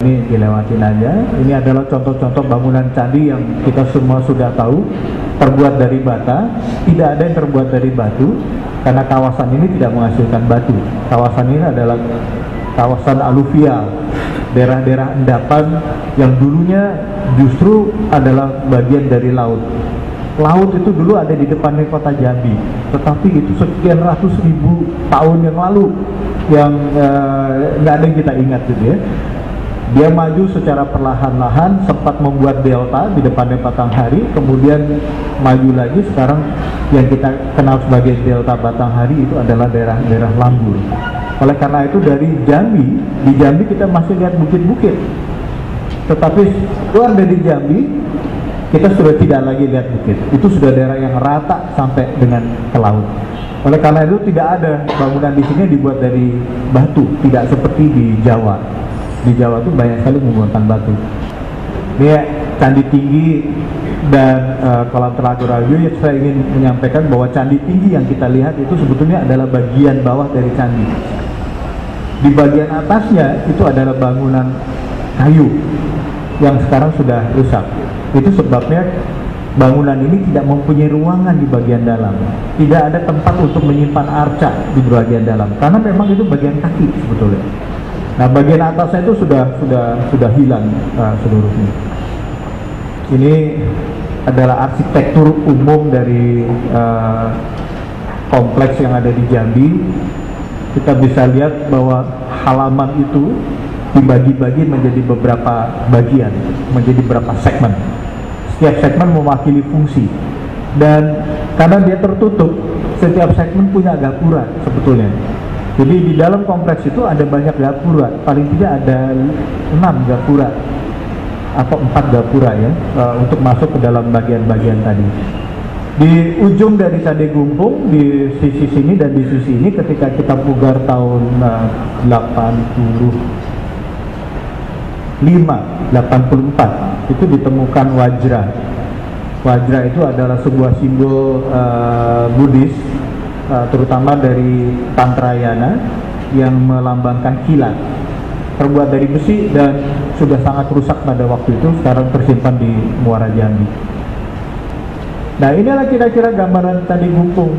Ini dilewatin aja. Ini adalah contoh-contoh bangunan candi yang kita semua sudah tahu terbuat dari bata. Tidak ada yang terbuat dari batu karena kawasan ini tidak menghasilkan batu. Kawasan ini adalah kawasan aluvial, daerah-daerah endapan yang dulunya justru adalah bagian dari laut. Laut itu dulu ada di depannya kota Jambi, tetapi itu sekian ratus ribu tahun yang lalu yang nggak ada yang kita ingat gitu ya. Dia maju secara perlahan-lahan, sempat membuat delta di depannya Batanghari, kemudian maju lagi. Sekarang yang kita kenal sebagai delta Batanghari itu adalah daerah-daerah Lambur. Oleh karena itu dari Jambi, di Jambi kita masih lihat bukit-bukit, tetapi keluar dari Jambi kita sudah tidak lagi lihat bukit. Itu sudah daerah yang rata sampai dengan ke laut. Oleh karena itu tidak ada bangunan di sini dibuat dari batu, tidak seperti di Jawa. Di Jawa itu banyak sekali menggunakan batu. Ini candi tinggi dan kolam Telaga Rajo. Saya ingin menyampaikan bahwa candi tinggi yang kita lihat itu sebetulnya adalah bagian bawah dari candi. Di bagian atasnya itu adalah bangunan kayu yang sekarang sudah rusak. Itu sebabnya bangunan ini tidak mempunyai ruangan di bagian dalam. Tidak ada tempat untuk menyimpan arca di bagian dalam, karena memang itu bagian kaki sebetulnya. Nah, bagian atasnya itu sudah hilang seluruhnya. Ini adalah arsitektur umum dari kompleks yang ada di Jambi. Kita bisa lihat bahwa halaman itu dibagi-bagi menjadi beberapa bagian, menjadi beberapa segmen. Setiap segmen mewakili fungsi, dan karena dia tertutup, setiap segmen punya gapura sebetulnya. Jadi di dalam kompleks itu ada banyak gapura, paling tidak ada 6 gapura atau 4 gapura ya, untuk masuk ke dalam bagian-bagian tadi. Di ujung dari Candi Gumpung, di sisi sini dan di sisi ini, ketika kita pugar tahun 84 itu ditemukan wajra. Wajra itu adalah sebuah simbol Buddhis, terutama dari Tantrayana, yang melambangkan kilat, terbuat dari besi dan sudah sangat rusak pada waktu itu. Sekarang tersimpan di Muara Jambi. Nah, inilah kira-kira gambaran Candi Gumpung.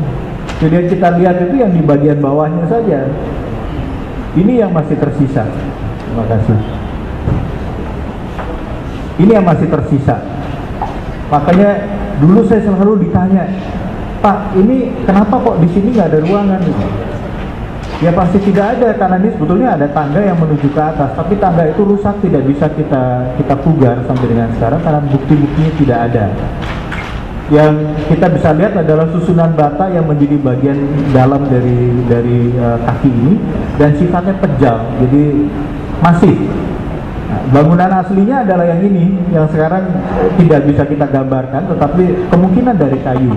Jadi yang kita lihat itu yang di bagian bawahnya saja. Ini yang masih tersisa. Terima kasih. Ini yang masih tersisa. Makanya dulu saya selalu ditanya, Pak, ini kenapa kok di sini nggak ada ruangan? Ya pasti tidak ada, karena ini sebetulnya ada tangga yang menuju ke atas, tapi tangga itu rusak, tidak bisa kita pugar sampai dengan sekarang karena bukti-buktinya tidak ada. Yang kita bisa lihat adalah susunan bata yang menjadi bagian dalam dari kaki ini, dan sifatnya pejal, jadi masih. Bangunan aslinya adalah yang ini, yang sekarang tidak bisa kita gambarkan, tetapi kemungkinan dari kayu.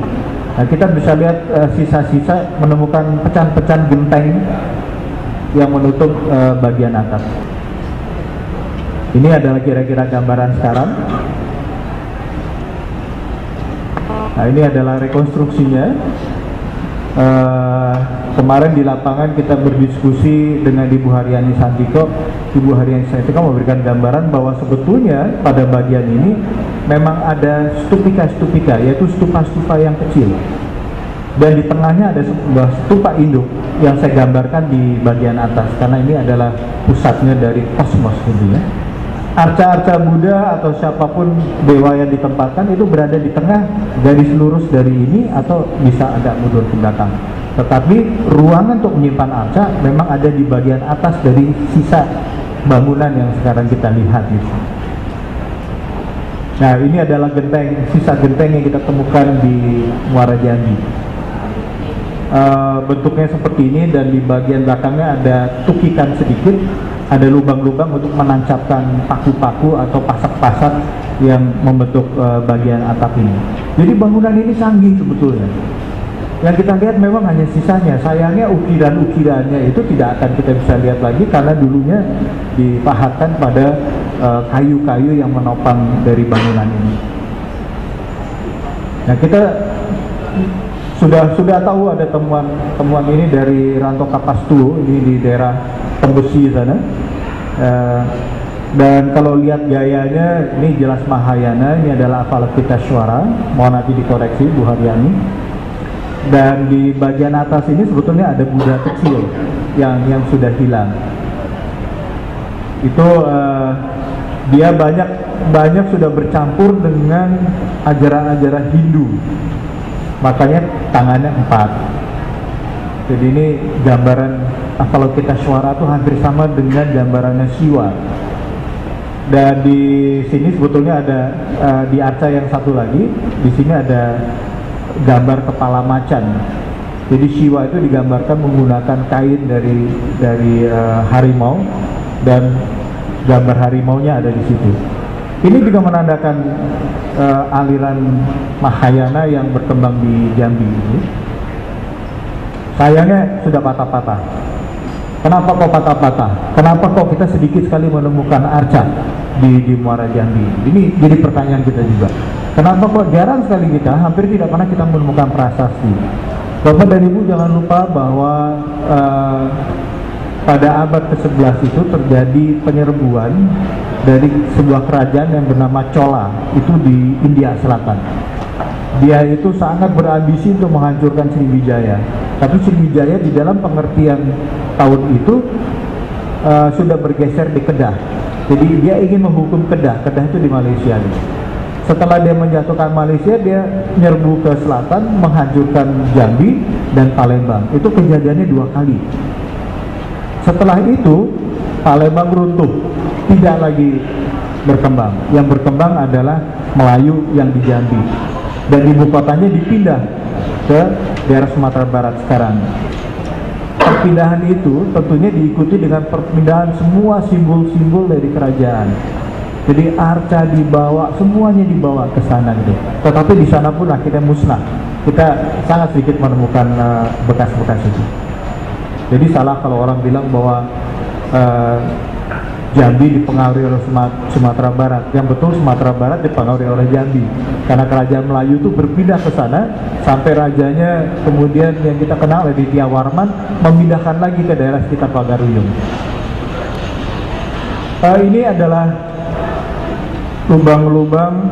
Nah, kita bisa lihat sisa-sisa, menemukan pecahan-pecahan genteng yang menutup bagian atas. Ini adalah kira-kira gambaran sekarang. Nah, ini adalah rekonstruksinya. Kemarin di lapangan kita berdiskusi dengan Ibu Haryani Santiko. Ibu Haryani Santiko memberikan gambaran bahwa sebetulnya pada bagian ini memang ada stupika-stupika, yaitu stupa-stupa yang kecil, dan di tengahnya ada sebuah stupa induk yang saya gambarkan di bagian atas, karena ini adalah pusatnya dari kosmos gitu ya. Arca-arca Buddha atau siapapun dewa yang ditempatkan itu berada di tengah, garis lurus dari ini, atau bisa agak mundur ke belakang. Tetapi ruangan untuk menyimpan arca memang ada di bagian atas dari sisa bangunan yang sekarang kita lihat gitu. Nah, ini adalah genteng, sisa genteng yang kita temukan di Muara Jambi. Bentuknya seperti ini, dan di bagian belakangnya ada tukikan sedikit, ada lubang-lubang untuk menancapkan paku-paku atau pasak-pasak yang membentuk bagian atap ini. Jadi bangunan ini canggih sebetulnya. Yang kita lihat memang hanya sisanya. Sayangnya ukiran-ukirannya itu tidak akan kita bisa lihat lagi, karena dulunya dipahatkan pada kayu-kayu yang menopang dari bangunan ini. Nah, kita sudah tahu ada temuan ini dari Ranto Kapastu, ini di daerah Tembesi sana. Dan kalau lihat gayanya, ini jelas Mahayana, ini adalah Avalokiteshvara, mohon nanti dikoreksi Bu Haryani. Dan di bagian atas ini sebetulnya ada Buddha kecil yang sudah hilang. Itu dia banyak sudah bercampur dengan ajaran-ajaran Hindu, makanya tangannya 4. Jadi ini gambaran Avalokiteshvara itu hampir sama dengan gambarannya Siwa. Dan di sini sebetulnya ada di arca yang satu lagi, di sini ada gambar kepala macan. Jadi Siwa itu digambarkan menggunakan kain dari harimau, dan gambar harimaunya ada di situ. Ini juga menandakan aliran Mahayana yang berkembang di Jambi. Sayangnya sudah patah-patah. Kenapa kok patah-patah? Kenapa kok kita sedikit sekali menemukan arca di Muara Jambi? Ini jadi pertanyaan kita juga. Kenapa kok jarang sekali kita, hampir tidak pernah kita menemukan prasasti? Bapak dan Ibu jangan lupa bahwa pada abad ke-11 itu terjadi penyerbuan dari sebuah kerajaan yang bernama Chola, itu di India Selatan. Dia itu sangat berambisi untuk menghancurkan Sriwijaya. Tapi Sriwijaya di dalam pengertian tahun itu sudah bergeser di Kedah. Jadi dia ingin menghukum Kedah. Kedah itu di Malaysia. Setelah dia menjatuhkan Malaysia, dia nyerbu ke selatan, menghancurkan Jambi dan Palembang. Itu kejadiannya 2 kali. Setelah itu Palembang runtuh, tidak lagi berkembang. Yang berkembang adalah Melayu yang di Jambi, dan ibu kotanya dipindah ke daerah Sumatera Barat sekarang. Perpindahan itu tentunya diikuti dengan perpindahan semua simbol-simbol dari kerajaan. Jadi arca dibawa, semuanya dibawa ke sana gitu. Tetapi di sana pun akhirnya musnah. Kita sangat sedikit menemukan bekas-bekas itu. Jadi salah kalau orang bilang bahwa Jambi dipengaruhi oleh Sumatera Barat. Yang betul Sumatera Barat dipengaruhi oleh Jambi, karena kerajaan Melayu itu berpindah ke sana sampai rajanya kemudian yang kita kenal Aditya Warman memindahkan lagi ke daerah sekitar Pagaruyung. Ini adalah lubang-lubang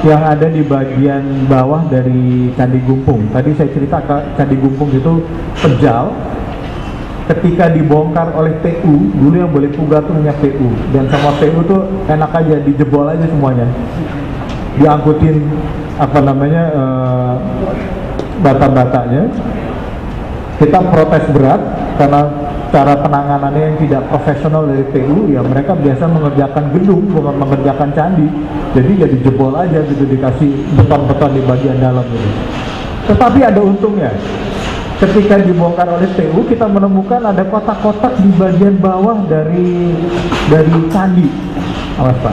yang ada di bagian bawah dari Candi Gumpung. Tadi saya cerita Candi Gumpung itu pejal. Ketika dibongkar oleh PU, dulu yang boleh pugar tuh punya PU, dan sama PU tuh enak aja, dijebol aja semuanya, diangkutin bata-batanya. Kita protes berat karena cara penanganannya yang tidak profesional dari PU. Ya mereka biasa mengerjakan gedung, bukan mengerjakan candi, jadi ya dijebol aja gitu, dikasih beton-beton di bagian dalam gitu. Tetapi ada untungnya. Ketika dibongkar oleh PU, kita menemukan ada kotak-kotak di bagian bawah dari candi. Awas Pak.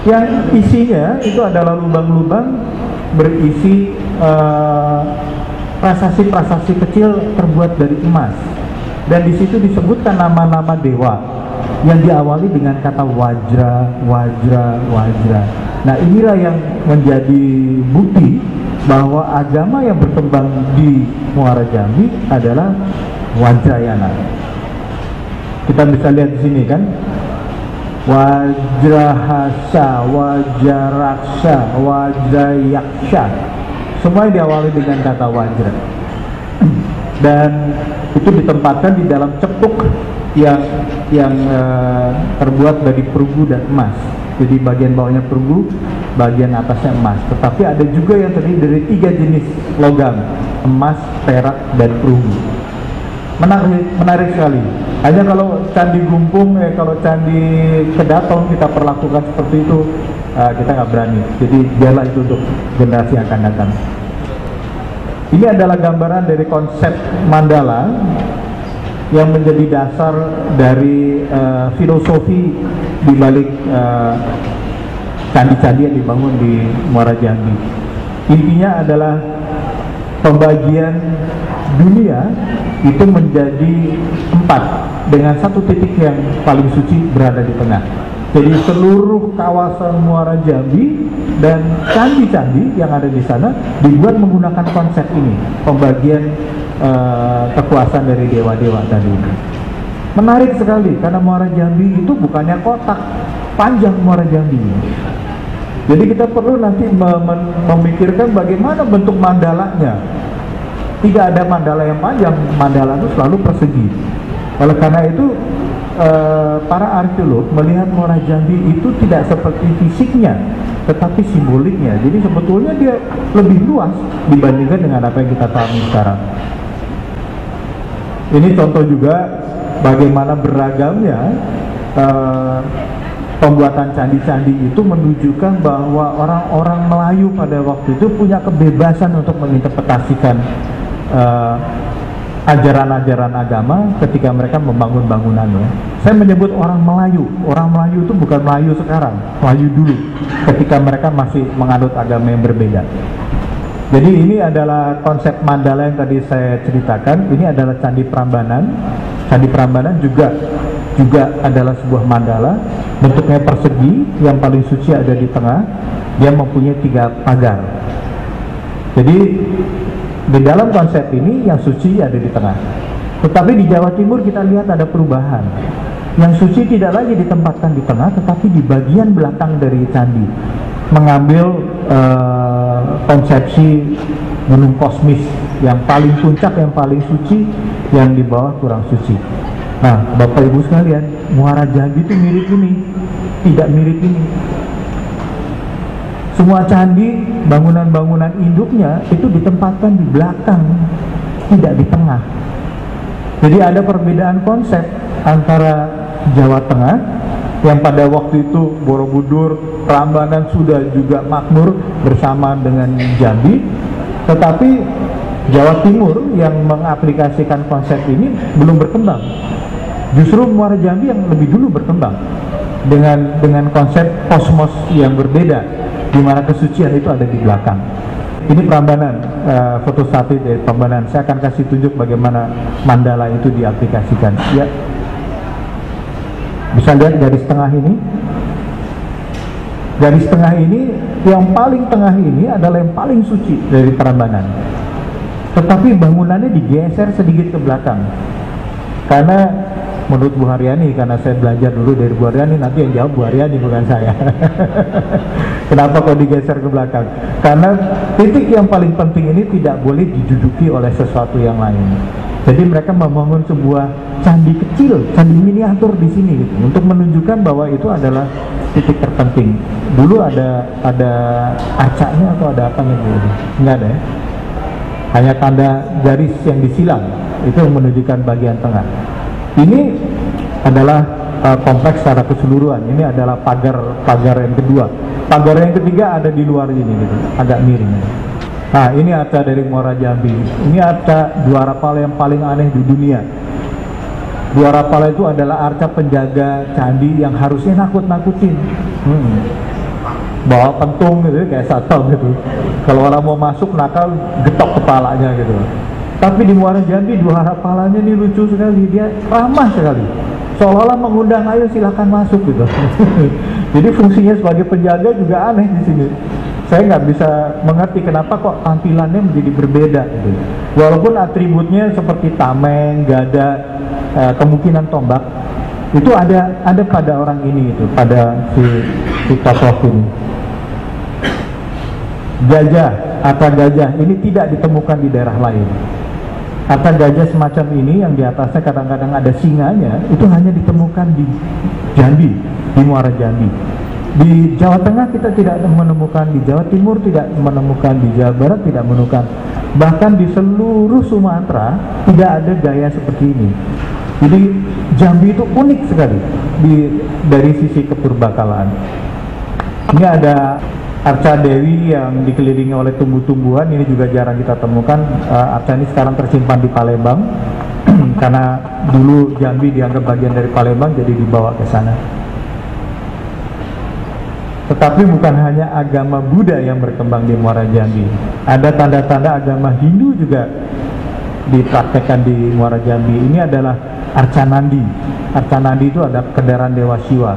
Yang isinya itu adalah lubang-lubang berisi prasasti-prasasti kecil terbuat dari emas. Dan di situ disebutkan nama-nama dewa yang diawali dengan kata wajra, wajra, wajra. Nah inilah yang menjadi bukti bahwa agama yang berkembang di Muara Jambi adalah Wajrayana. Kita bisa lihat di sini kan, Wajrahasa, Wajraksha, Wajrayaksha, semua diawali dengan kata Wajra. Dan itu ditempatkan di dalam cepuk yang terbuat dari perunggu dan emas. Jadi bagian bawahnya perunggu, bagian atasnya emas. Tetapi ada juga yang terdiri dari 3 jenis logam, emas, perak, dan perunggu. Menarik sekali. Hanya kalau Candi Gumpung, kalau Candi Kedaton kita perlakukan seperti itu, kita nggak berani. Jadi biarlah itu untuk generasi yang akan datang. Ini adalah gambaran dari konsep mandala yang menjadi dasar dari filosofi di balik candi-candi yang dibangun di Muara Jambi. Intinya adalah pembagian dunia itu menjadi 4 dengan satu titik yang paling suci berada di tengah. Jadi seluruh kawasan Muara Jambi dan candi-candi yang ada di sana dibuat menggunakan konsep ini, pembagian kekuasaan dari dewa-dewa tadi. Menarik sekali karena Muara Jambi itu bukannya kotak, panjang Muara Jambi. Jadi kita perlu nanti memikirkan bagaimana bentuk mandalanya. Tidak ada mandala yang panjang, mandala itu selalu persegi. Oleh karena itu para arkeolog melihat Muara Jambi itu tidak seperti fisiknya, tetapi simboliknya. Jadi sebetulnya dia lebih luas dibandingkan dengan apa yang kita pahami sekarang. Ini contoh juga bagaimana beragamnya pembuatan candi-candi itu menunjukkan bahwa orang-orang Melayu pada waktu itu punya kebebasan untuk menginterpretasikan ajaran-ajaran agama ketika mereka membangun bangunannya. Saya menyebut orang Melayu itu bukan Melayu sekarang, Melayu dulu ketika mereka masih menganut agama yang berbeda. Jadi ini adalah konsep mandala yang tadi saya ceritakan. Ini adalah Candi Prambanan. Candi Prambanan juga adalah sebuah mandala, bentuknya persegi, yang paling suci ada di tengah. Dia mempunyai 3 pagar. Jadi di dalam konsep ini yang suci ada di tengah. Tetapi di Jawa Timur kita lihat ada perubahan. Yang suci tidak lagi ditempatkan di tengah, tetapi di bagian belakang dari candi, mengambil konsepsi gunung kosmis, yang paling puncak, yang paling suci, yang di bawah kurang suci. Nah, Bapak Ibu sekalian, Muara Jambi itu mirip ini, tidak mirip ini. Semua candi, bangunan-bangunan induknya itu ditempatkan di belakang, tidak di tengah. Jadi ada perbedaan konsep antara Jawa Tengah, yang pada waktu itu Borobudur, Prambanan sudah juga makmur bersama dengan Jambi, tetapi Jawa Timur yang mengaplikasikan konsep ini belum berkembang. Justru Muara Jambi yang lebih dulu berkembang dengan konsep kosmos yang berbeda, di mana kesucian itu ada di belakang. Ini Prambanan, foto satelit dari Prambanan. Saya akan kasih tunjuk bagaimana mandala itu diaplikasikan. Ya, bisa lihat garis tengah ini. Garis tengah ini, yang paling tengah ini adalah yang paling suci dari Prambanan. Tetapi bangunannya digeser sedikit ke belakang. Karena menurut Bu Haryani, karena saya belajar dulu dari Bu Haryani, nanti yang jawab Bu Haryani bukan saya. Kenapa kok digeser ke belakang? Karena titik yang paling penting ini tidak boleh diduduki oleh sesuatu yang lain. Jadi mereka membangun sebuah candi kecil, candi miniatur di sini gitu, untuk menunjukkan bahwa itu adalah titik terpenting. Dulu ada acaknya atau ada apanya dulu? Enggak ada ya? Hanya tanda garis yang disilang, itu menunjukkan bagian tengah. Ini adalah kompleks secara keseluruhan. Ini adalah pagar yang kedua. Pagar yang ketiga ada di luar ini gitu, agak miring. Nah, ini arca dari Muara Jambi. Ini arca Dua Rapala yang paling aneh di dunia. Dua Rapala itu adalah arca penjaga candi yang harusnya nakut-nakutin. Bawa pentung gitu, kayak satpam gitu. Kalau orang mau masuk nakal, getok kepalanya gitu. Tapi di Muara Jambi Dua Rapalanya ini lucu sekali, dia ramah sekali, seolah-olah mengundang, ayo silakan masuk gitu. Jadi fungsinya sebagai penjaga juga aneh di sini. Saya nggak bisa mengerti kenapa kok tampilannya menjadi berbeda gitu. Walaupun atributnya seperti tameng, gada, kemungkinan tombak, itu ada pada orang ini itu, pada si tokoh ini. Gajah, arca gajah ini tidak ditemukan di daerah lain. Arca gajah semacam ini yang di atasnya kadang-kadang ada singanya, itu hanya ditemukan di Jambi, di Muara Jambi. Di Jawa Tengah kita tidak menemukan, di Jawa Timur tidak menemukan, di Jawa Barat tidak menemukan, bahkan di seluruh Sumatera tidak ada gaya seperti ini. Jadi Jambi itu unik sekali dari sisi kepurbakalaan. Ini ada arca Dewi yang dikelilingi oleh tumbuh-tumbuhan, ini juga jarang kita temukan. Arca ini sekarang tersimpan di Palembang karena dulu Jambi dianggap bagian dari Palembang, jadi dibawa ke sana. Tetapi bukan hanya agama Buddha yang berkembang di Muara Jambi, ada tanda-tanda agama Hindu juga dipraktekkan di Muara Jambi. Ini adalah arca Nandi. Arca Nandi itu ada kendaraan Dewa Siwa.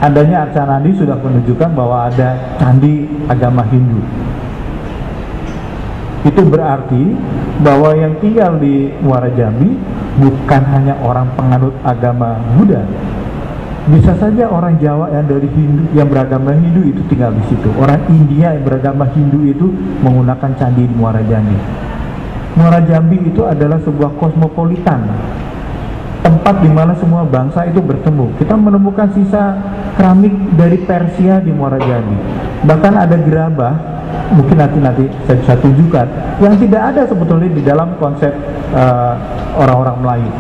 Adanya arca Nandi sudah menunjukkan bahwa ada candi agama Hindu. Itu berarti bahwa yang tinggal di Muara Jambi bukan hanya orang penganut agama Buddha. Bisa saja orang Jawa yang dari Hindu, yang beragama Hindu itu tinggal di situ. Orang India yang beragama Hindu itu menggunakan candi di Muara Jambi. Muara Jambi itu adalah sebuah kosmopolitan, tempat di mana semua bangsa itu bertemu. Kita menemukan sisa keramik dari Persia di Muara Jambi. Bahkan ada gerabah, mungkin nanti saya tunjukkan, yang tidak ada sebetulnya di dalam konsep orang-orang Melayu.